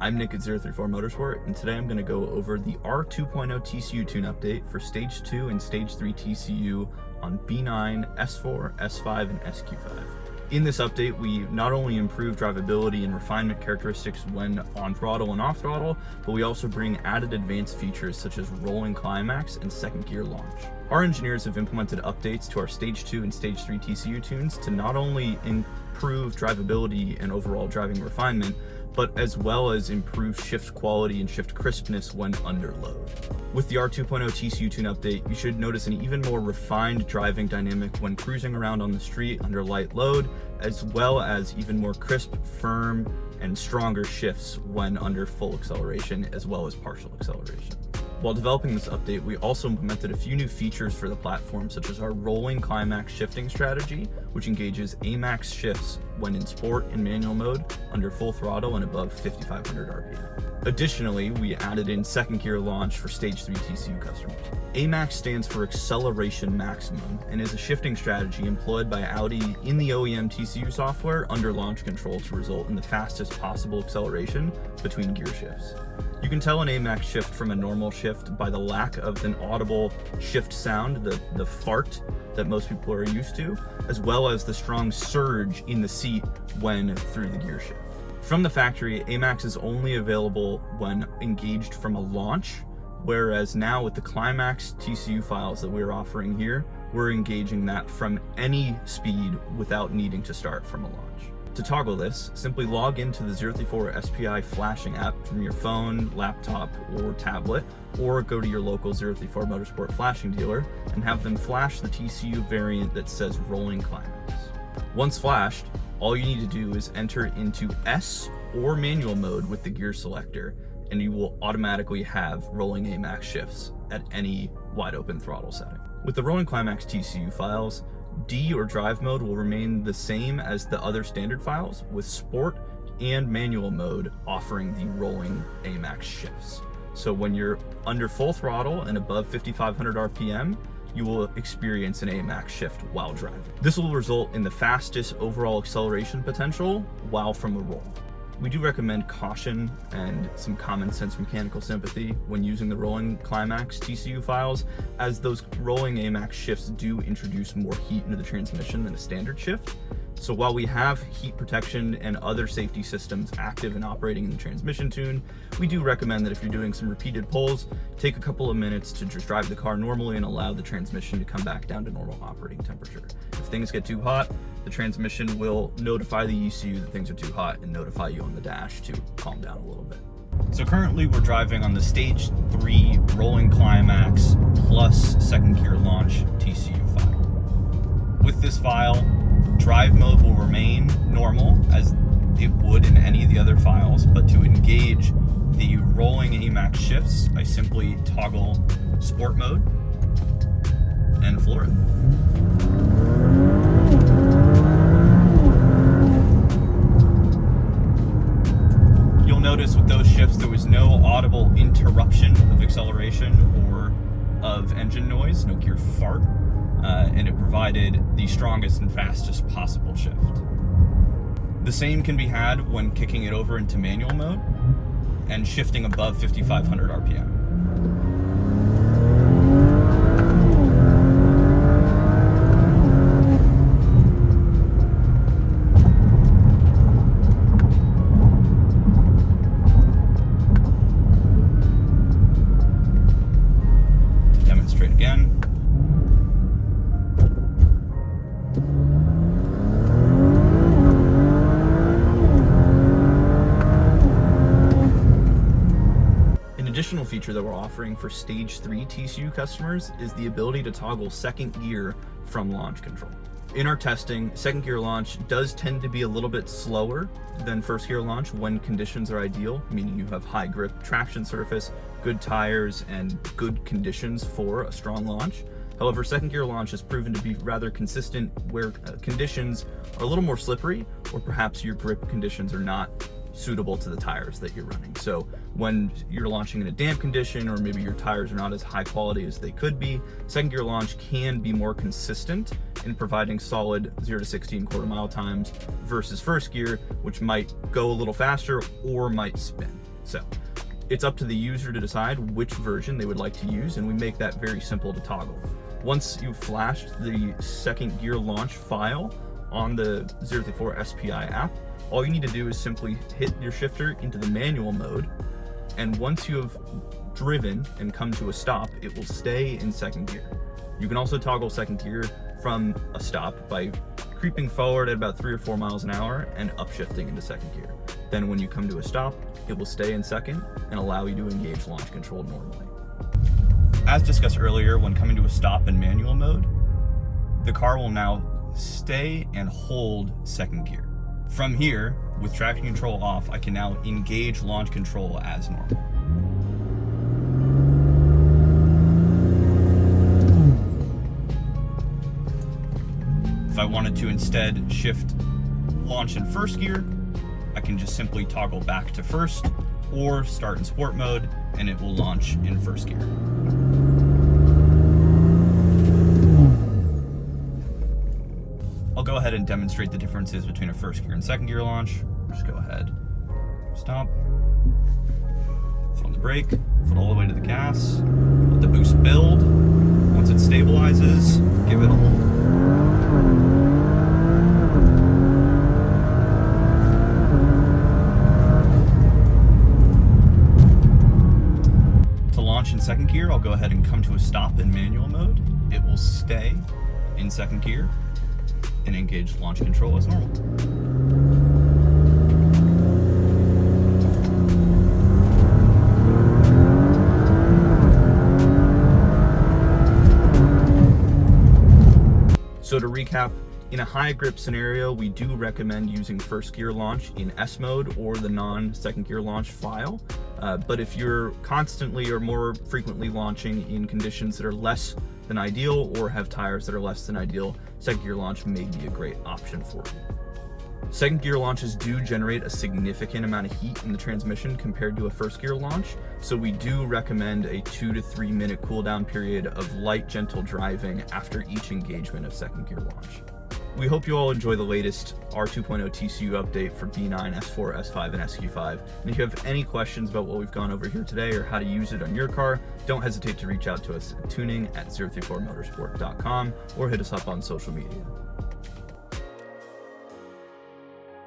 I'm Nick at 034 Motorsport, and today I'm going to go over the R2.0 TCU tune update for Stage 2 and Stage 3 TCU on B9, S4, S5, and SQ5. In this update, we not only improve drivability and refinement characteristics when on throttle and off throttle, but we also bring added advanced features such as rolling KLi-MAX and second gear launch. Our engineers have implemented updates to our Stage 2 and Stage 3 TCU tunes to not only improve drivability and overall driving refinement, but as well as improve shift quality and shift crispness when under load. With the R2.0 TCU tune update, you should notice an even more refined driving dynamic when cruising around on the street under light load, as well as even more crisp, firm, and stronger shifts when under full acceleration, as well as partial acceleration. While developing this update, we also implemented a few new features for the platform, such as our rolling KLi-MAX shifting strategy, which engages AMAX shifts when in sport and manual mode under full throttle and above 5,500 RPM. Additionally, we added in second gear launch for Stage 3 TCU customers. AMAX stands for acceleration maximum and is a shifting strategy employed by Audi in the OEM TCU software under launch control to result in the fastest possible acceleration between gear shifts. You can tell an AMAX shift from a normal shift by the lack of an audible shift sound, the fart that most people are used to, as well as the strong surge in the seat when through the gear shift. From the factory, AMAX is only available when engaged from a launch, whereas now with the KLi-MAX TCU files that we're offering here, we're engaging that from any speed without needing to start from a launch. To toggle this, simply log into the 034 SPI flashing app from your phone, laptop, or tablet, or go to your local 034 Motorsport flashing dealer and have them flash the TCU variant that says rolling KLi-MAX. Once flashed, all you need to do is enter into S or manual mode with the gear selector, and you will automatically have rolling AMAX shifts at any wide open throttle setting. With the rolling KLi-MAX TCU files, D or drive mode will remain the same as the other standard files, with sport and manual mode offering the rolling AMAX shifts. So when you're under full throttle and above 5,500 RPM, you will experience an AMAX shift while driving. This will result in the fastest overall acceleration potential while from a roll. We do recommend caution and some common sense mechanical sympathy when using the rolling KLi-MAX TCU files, as those rolling AMAX shifts do introduce more heat into the transmission than a standard shift. So while we have heat protection and other safety systems active and operating in the transmission tune, we do recommend that if you're doing some repeated pulls, take a couple of minutes to just drive the car normally and allow the transmission to come back down to normal operating temperature. If things get too hot, the transmission will notify the ECU that things are too hot and notify you on the dash to calm down a little bit. So currently we're driving on the Stage 3 rolling KLi-MAX plus second gear launch TCU file. With this file, drive mode will remain normal as it would in any of the other files, but to engage the rolling AMAX shifts, I simply toggle sport mode and floor it. You'll notice with those shifts there was no audible interruption of acceleration or of engine noise, no gear fart. And it provided the strongest and fastest possible shift. The same can be had when kicking it over into manual mode and shifting above 5,500 RPM. To demonstrate again. Additional feature that we're offering for Stage 3 TCU customers is the ability to toggle second gear from launch control. In our testing, second gear launch does tend to be a little bit slower than first gear launch when conditions are ideal, meaning you have high grip traction surface, good tires, and good conditions for a strong launch. However, second gear launch has proven to be rather consistent where conditions are a little more slippery, or perhaps your grip conditions are not suitable to the tires that you're running. So when you're launching in a damp condition, or maybe your tires are not as high quality as they could be, second gear launch can be more consistent in providing solid 0 to 60 and quarter mile times versus first gear, which might go a little faster or might spin. So it's up to the user to decide which version they would like to use, and we make that very simple to toggle. Once you've flashed the second gear launch file on the 034 SPI app, all you need to do is simply hit your shifter into the manual mode, and once you have driven and come to a stop, it will stay in second gear. You can also toggle second gear from a stop by creeping forward at about 3 or 4 miles an hour and upshifting into second gear. Then when you come to a stop, it will stay in second and allow you to engage launch control normally. As discussed earlier, when coming to a stop in manual mode, the car will now stay and hold second gear. From here, with traction control off, I can now engage launch control as normal. If I wanted to instead shift launch in first gear, I can just simply toggle back to first or start in sport mode and it will launch in first gear. I'll go ahead and demonstrate the differences between a first gear and second gear launch. Just go ahead, stop, foot on the brake, foot all the way to the gas, let the boost build. Once it stabilizes, give it a hold. In second gear, I'll go ahead and come to a stop in manual mode. It will stay in second gear and engage launch control as normal. So to recap, in a high grip scenario, we do recommend using first gear launch in S mode or the non-second gear launch file. But if you're constantly or more frequently launching in conditions that are less than ideal or have tires that are less than ideal, second gear launch may be a great option for you. Second gear launches do generate a significant amount of heat in the transmission compared to a first gear launch, so we do recommend a 2 to 3 minute cool down period of light, gentle driving after each engagement of second gear launch. We hope you all enjoy the latest R2.0 TCU update for B9, S4, S5, and SQ5. And if you have any questions about what we've gone over here today or how to use it on your car, don't hesitate to reach out to us at tuning@034motorsport.com or hit us up on social media.